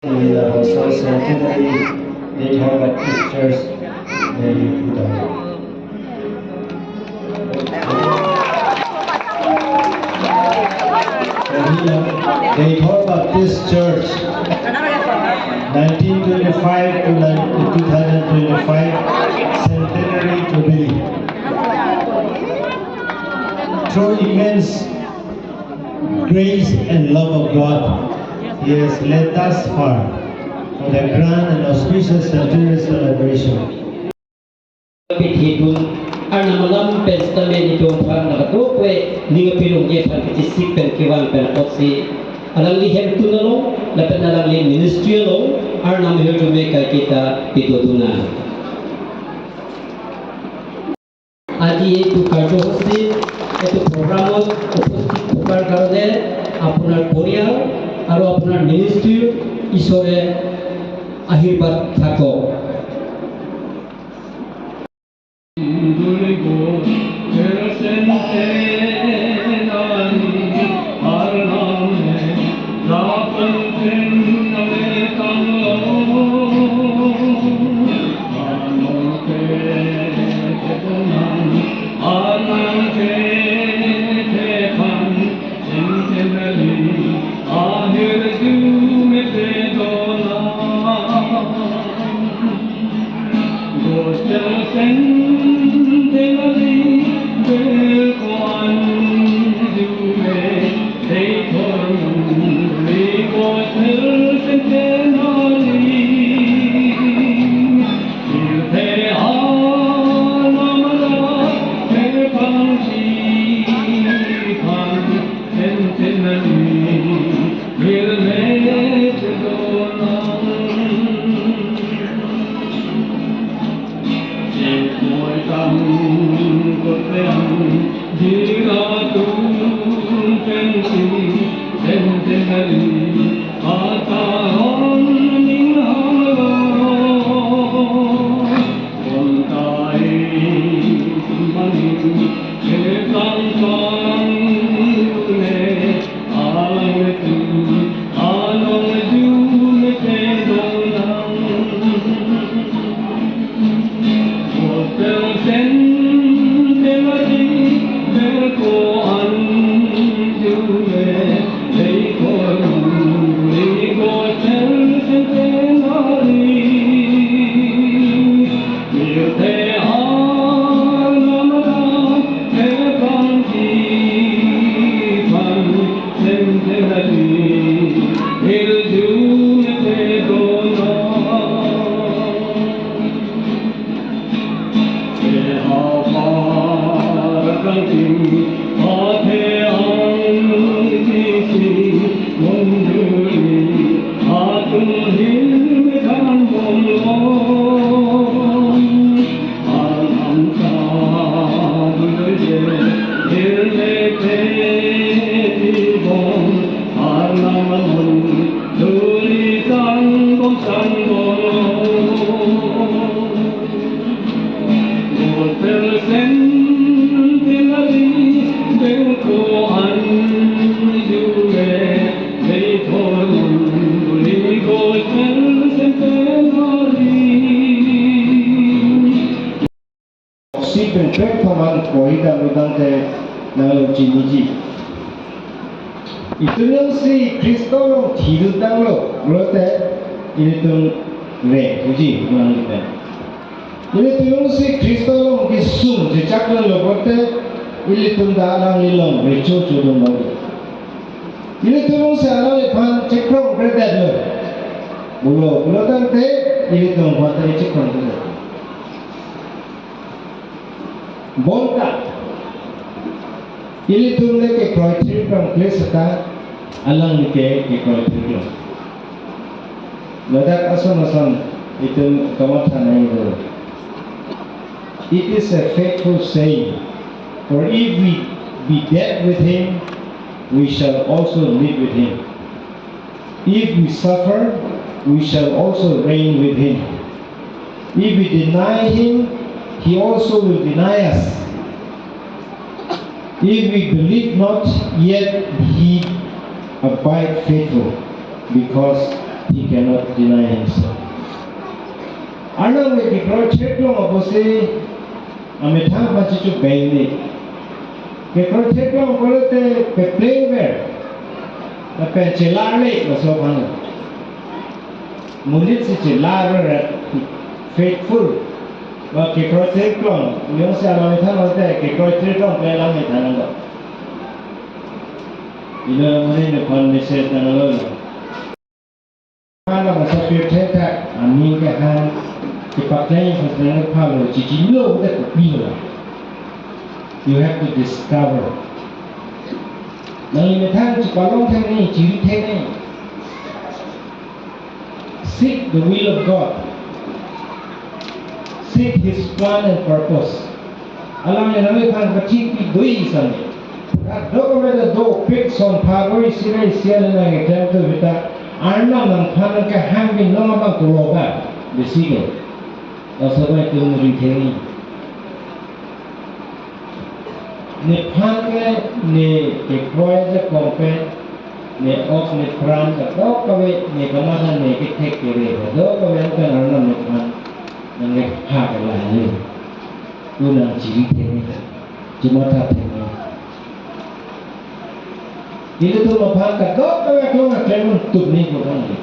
So centenary they have at this church they talk about this church 1925 to 2025 centenary jubilee. Through immense grace and love of God, He has led us far for the grand and auspicious centenary celebration. พิธีบุญอันนำลำเป็นสตเมนิโดมพันนักโลกเวนิกพิลงเยพันกิสิเป็นกิวันเป็นออกซีอันนี้เห็นตุนลงและเป็นอันนี้มินิสทรีลงอันนั้นเหตุเมกกิตาปิโตตุนาอาจีตุการโจซีitu program উপস্থিত থাকার কারণে আপনার পরিবার আর আপনার ministry ঈশ্বরের আশীর্বাদ থাকো Itu si Kristo hidup tanglo, berarti itu re, uji mana kita. Itu si Kristo kisum, jejak lo berarti itu darang ilong, recu cudung lagi. Itu si alam ipan cekrong berarti lo, bulo, berarti itu berarti cekrong tu. Bontak. Ili tumne ke criteria from place ta alang ke criteria ladak asan itu kamathan nahi ho. It is a faithful saying, for if we be dead with him, we shall also live with him. If we suffer, we shall also reign with him. If we deny him, he also will deny us. If we believe not, yet he abide faithful, because he cannot deny himself. Anang me kikro cheklong apose ame thang pachichu baini. Kikro cheklong kolote pe playing well. Ta pe chelale masopan. Munit si chelare faithful. Wa kikro cheklong yung sa ame thang ote kikro cheklong pe lang me thanang do. Ilo mane ne kon message na lo. Ala masapi theta ami ka han dipakai sesuatu hal cicilo udah bila. You have to discover. Nang metang cikalong thang ni ciri thang ni. Seek the will of God. Seek His plan and purpose. Alam ni nami thang kecik pi doi sana. Dok ada do pick son pagoi sirai sial na ngetem tu kita. Arnam nang phan ka hangin nong abang tuloga. Besigo. Asal itu merintangi. Ni pangke ni kekoya kompe ni ok ni peran dok kawe ni kemasan ni ketek kiri dok kawe kan orang ni pan ni hak lain. Tu nang ciri tengi, cuma tak tengi. Ini tu lepas dok kawe kau nak kau tuh ni bukan ni.